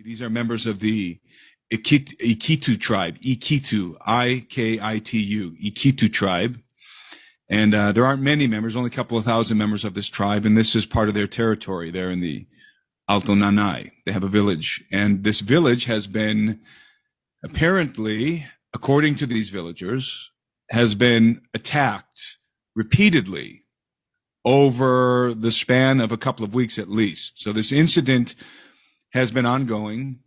These are members of the Ikitu tribe, Ikitu, I-K-I-T-U, Ikitu tribe. And there aren't many members, only a couple of thousand members of this tribe, and this is part of their territory. They're in the Alto Nanay. They have a village, and this village has been, apparently, according to these villagers, has been attacked repeatedly over the span of a couple of weeks at least. So this incident has been ongoing.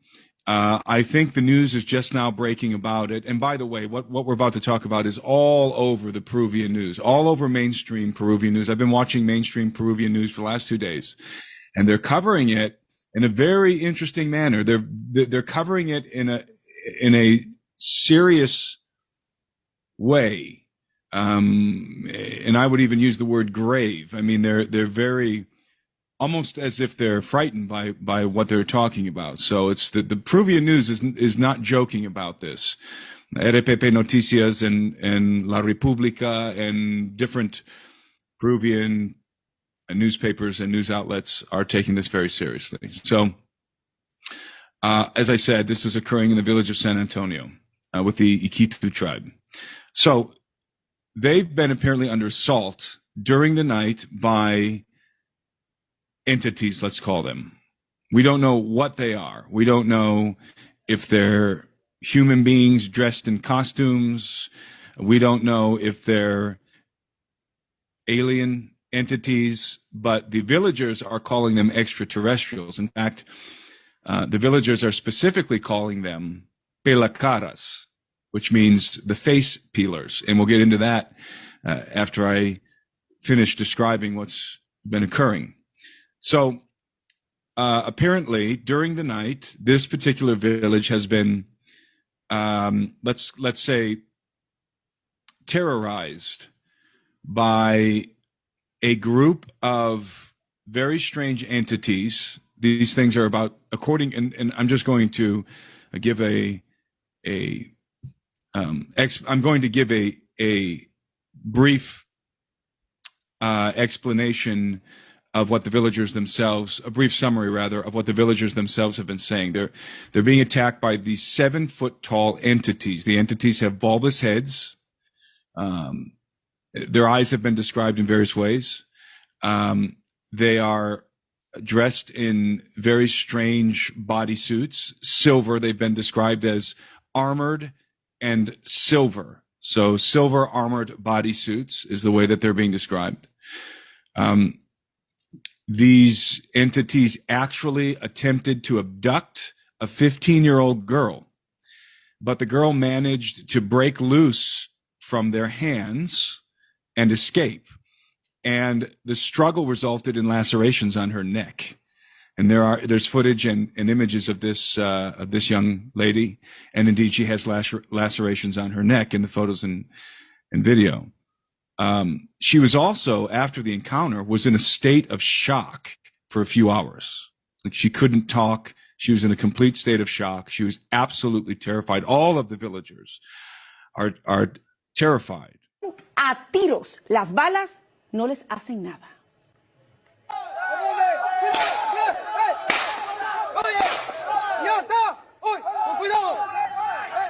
I think the news is just now breaking about it. And by the way, what we're about to talk about is all over the Peruvian news, all over mainstream Peruvian news. I've been watching mainstream Peruvian news for the last 2 days, and they're covering it in a very interesting manner. They're covering it in a serious way. And I would even use the word grave. I mean, they're very, almost as if they're frightened by what they're talking about. So it's the Peruvian news is not joking about this. RPP Noticias and La República and different Peruvian newspapers and news outlets are taking this very seriously. So, as I said, this is occurring in the village of San Antonio with the Ikitu tribe. So they've been apparently under assault during the night by entities, let's call them. We don't know what they are. We don't know if they're human beings dressed in costumes. We don't know if they're alien entities, but the villagers are calling them extraterrestrials. In fact, the villagers are specifically calling them pelacaras, which means the face peelers. And we'll get into that after I finish describing what's been occurring. So apparently during the night, this particular village has been, let's say, terrorized by a group of very strange entities. These things are about, and I'm just going to give I'm going to give a brief explanation of what the villagers themselves, a brief summary rather, of what the villagers themselves have been saying. They're being attacked by these 7-foot-tall entities. The entities have bulbous heads. Their eyes have been described in various ways. They are dressed in very strange bodysuits, silver. They've been described as armored and silver. So silver armored bodysuits is the way that they're being described. These entities actually attempted to abduct a 15-year-old girl, but the girl managed to break loose from their hands and escape. And the struggle resulted in lacerations on her neck. And there's footage and images of this young lady, and indeed she has lacerations on her neck in the photos and video. She was also, after the encounter, was in a state of shock for a few hours. Like, she couldn't talk. She was in a complete state of shock. She was absolutely terrified. All of the villagers are terrified. A tiros, las balas no les hacen nada.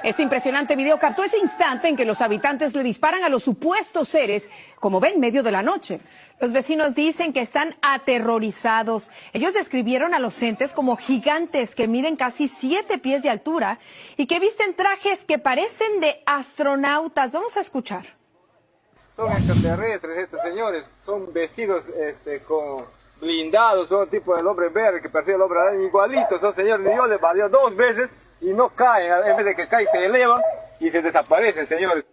Este impresionante video captó ese instante en que los habitantes le disparan a los supuestos seres, como ven, en medio de la noche. Los vecinos dicen que están aterrorizados. Ellos describieron a los entes como gigantes que miden casi 7 pies de altura y que visten trajes que parecen de astronautas. Vamos a escuchar. Son extraterrestres estos señores, son vestidos con blindados, son tipo del hombre verde que persigue el hombre araña, igualitos, son señores. Yo les valió 2 veces. Y no caen, en vez de que caen se elevan y se desaparecen, señores.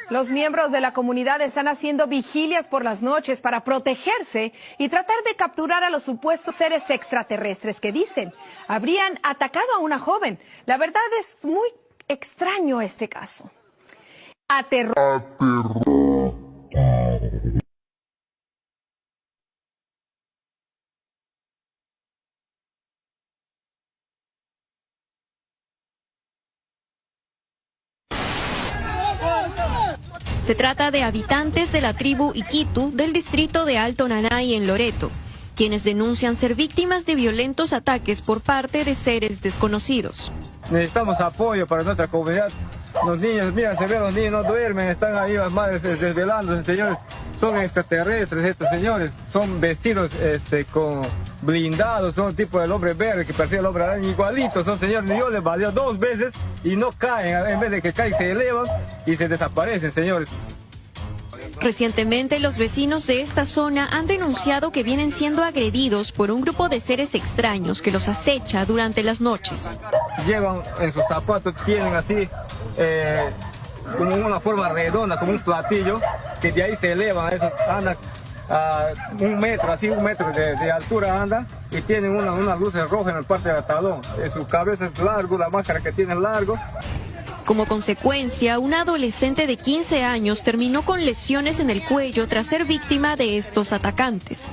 Los miembros de la comunidad están haciendo vigilias por las noches para protegerse y tratar de capturar a los supuestos seres extraterrestres que dicen habrían atacado a una joven. La verdad es muy extraño este caso. Se trata de habitantes de la tribu Iquitu del distrito de Alto Nanay en Loreto. quienes denuncian ser víctimas de violentos ataques por parte de seres desconocidos. Necesitamos apoyo para nuestra comunidad. Los niños, mira, se ven, los niños no duermen, están ahí las madres desvelando, señores. Son extraterrestres estos señores, son vestidos con blindados, son tipo del hombre verde que parecía el hombre araña, igualitos, son señores. Yo les valió 2 veces y no caen, en vez de que caen se elevan y se desaparecen, señores. Recientemente, los vecinos de esta zona han denunciado que vienen siendo agredidos por un grupo de seres extraños que los acecha durante las noches. Llevan en sus zapatos, tienen así como una forma redonda, como un platillo, que de ahí se elevan, esos andan a 1 metro, así 1 metro de altura andan, y tienen una luz roja en la parte del talón. Su cabeza es largo, la máscara que tiene es largo. Como consecuencia, una adolescente de 15 años terminó con lesiones en el cuello tras ser víctima de estos atacantes.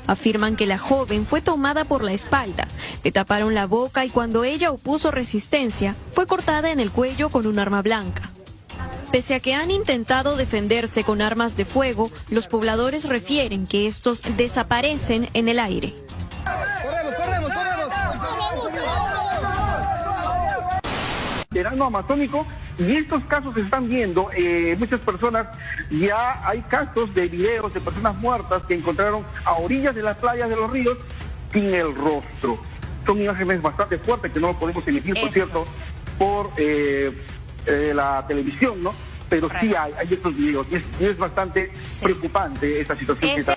Afirman que la joven fue tomada por la espalda, le taparon la boca y cuando ella opuso resistencia, fue cortada en el cuello con un arma blanca. Pese a que han intentado defenderse con armas de fuego, los pobladores refieren que estos desaparecen en el aire. ¡Corremos! Verano amazónico, y estos casos se están viendo, muchas personas, ya hay casos de videos de personas muertas que encontraron a orillas de las playas de los ríos sin el rostro. Son imágenes bastante fuertes que no lo podemos emitir, por cierto, por la televisión, ¿no? Pero sí hay estos videos y es bastante preocupante esta situación que está.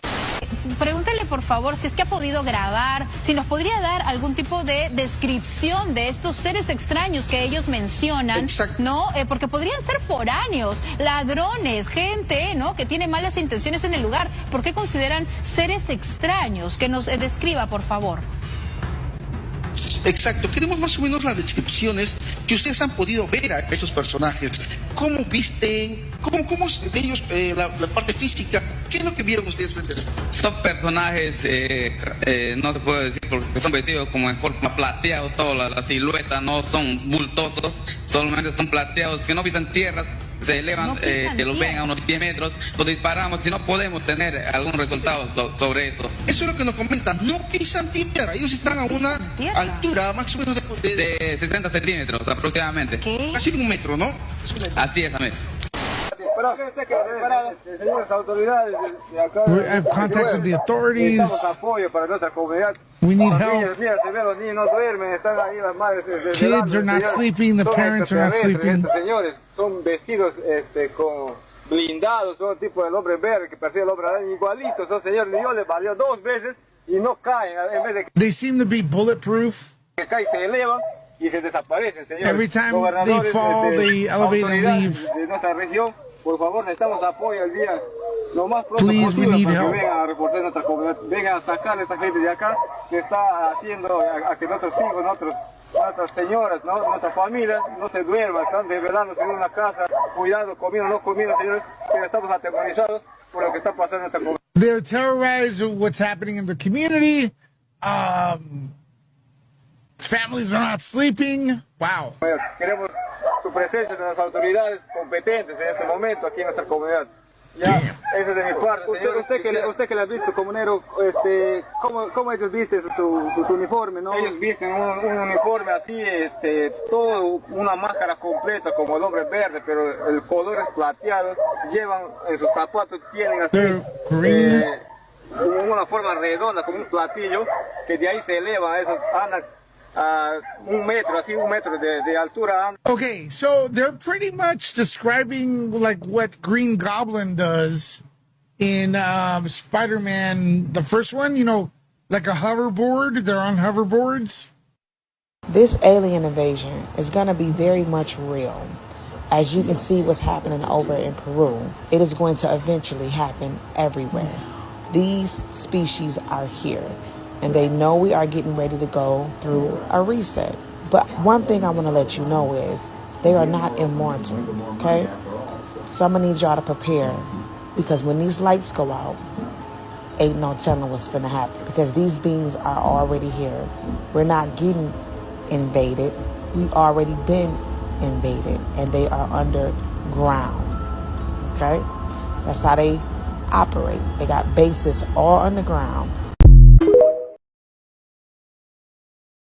Pregúntale por favor si es que ha podido grabar, si nos podría dar algún tipo de descripción de estos seres extraños que ellos mencionan, ¿no? Porque podrían ser foráneos, ladrones, gente, ¿no? Que tiene malas intenciones en el lugar. ¿Por qué consideran seres extraños? Que nos describa, por favor. Exacto, queremos más o menos las descripciones que ustedes han podido ver a esos personajes. ¿Cómo visten? ¿Cómo es de ellos la parte física? ¿Qué es lo que vieron ustedes frente a eso? Son personajes, no se puede decir porque son vestidos como en forma plateado, toda la silueta, no son bultosos, solamente son plateados, que no pisan tierra, se elevan, que los ven a unos 10 metros, los disparamos, si no podemos tener algún resultado sobre eso. Eso es lo que nos comentan, no pisan tierra, ellos están a una altura más o menos de 60 centímetros aproximadamente. ¿Qué? Casi 1 metro, ¿no? Así es, amén. Señores autoridades de acá, I've contacted the authorities. necesitamos apoyo para nuestra comunidad. We need Los help. niños, mira, se ven, los niños no duermen, están ahí las madres Kids are not sleeping, the parents are not sleeping. Estos señores son vestidos con blindados, son tipo del hombre verde que parecía el hombre araña, igualitos, son señores. Yo les valió 2 veces y no caen, en vez de que They seem to be bulletproof. caen se elevan y se desaparecen, señores. Every time they Gobernadores, fall, they elevate and autoridades leave. de nuestra región, por favor, necesitamos apoyo el día lo más pronto Please, we posible need para que help. vengan a reforzar nuestra comunidad, vengan a sacar a esta gente de acá que está haciendo a que nuestros hijos, nuestras señoras, ¿no? Nuestra familia no se duerman, están desvelándose en una casa, cuidado, comiendo, no comiendo, señores, pero estamos aterrorizados por lo que está pasando en esta comunidad. They're terrorized with what's happening in their community. Families are not sleeping. Wow. Queremos su presencia de las autoridades competentes en este momento aquí en nuestra comunidad. Ya, eso es de mi parte, señor. Usted que la ha visto, comunero, ¿cómo ellos visten su uniforme, no? Ellos visten un uniforme así, todo una máscara completa como el hombre verde, pero el color es plateado. Llevan en sus zapatos, tienen así una forma redonda, como un platillo, que de ahí se eleva, esos andan a 1 metro, así 1 metro de altura. Okay, so they're pretty much describing like what Green Goblin does in Spider-Man, the first one, you know, like a hoverboard. They're on hoverboards. This alien invasion is going to be very much real. As you can see what's happening over in Peru, it is going to eventually happen everywhere. These species are here, and they know we are getting ready to go through a reset. But one thing I want to let you know is they are not immortal, okay? So I'm going to need y'all to prepare, because when these lights go out, ain't no telling what's going to happen, because these beings are already here. We're not getting invaded. We've already been invaded, and they are underground, okay? That's how they operate. They got bases all underground.